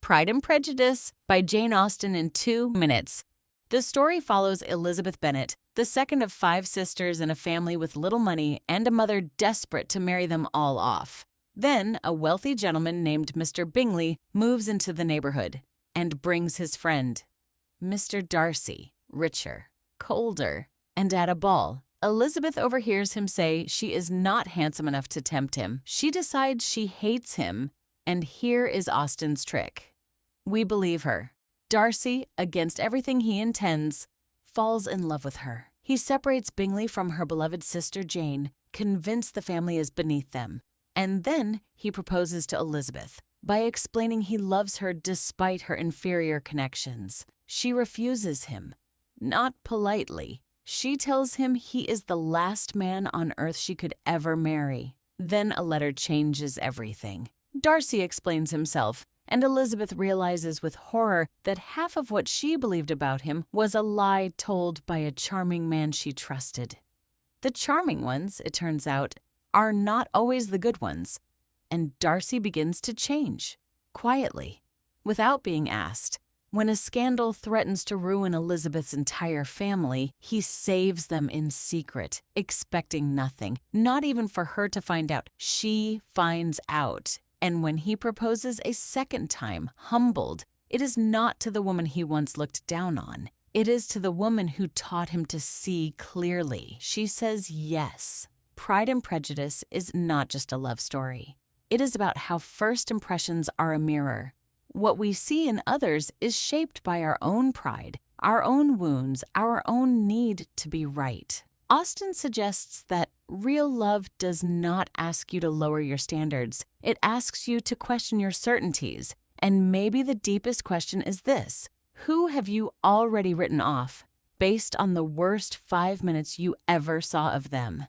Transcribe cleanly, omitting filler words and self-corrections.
Pride and Prejudice by Jane Austen in 2 minutes. The story follows Elizabeth Bennet, the second of 5 sisters in a family with little money and a mother desperate to marry them all off. Then, a wealthy gentleman named Mr. Bingley moves into the neighborhood and brings his friend, Mr. Darcy, richer, colder, and at a ball, Elizabeth overhears him say she is not handsome enough to tempt him. She decides she hates him, and here is Austen's trick. We believe her. Darcy, against everything he intends, falls in love with her. He separates Bingley from her beloved sister Jane, convinced the family is beneath them. And then he proposes to Elizabeth by explaining he loves her despite her inferior connections. She refuses him, not politely. She tells him he is the last man on earth she could ever marry. Then a letter changes everything. Darcy explains himself, and Elizabeth realizes with horror that half of what she believed about him was a lie told by a charming man she trusted. The charming ones, it turns out, are not always the good ones, and Darcy begins to change, quietly, without being asked. When a scandal threatens to ruin Elizabeth's entire family, he saves them in secret, expecting nothing, not even for her to find out. She finds out. And when he proposes a second time, humbled, it is not to the woman he once looked down on. It is to the woman who taught him to see clearly. She says yes. Pride and Prejudice is not just a love story. It is about how first impressions are a mirror. What we see in others is shaped by our own pride, our own wounds, our own need to be right. Austen suggests that real love does not ask you to lower your standards. It asks you to question your certainties. And maybe the deepest question is this: who have you already written off based on the worst 5 minutes you ever saw of them?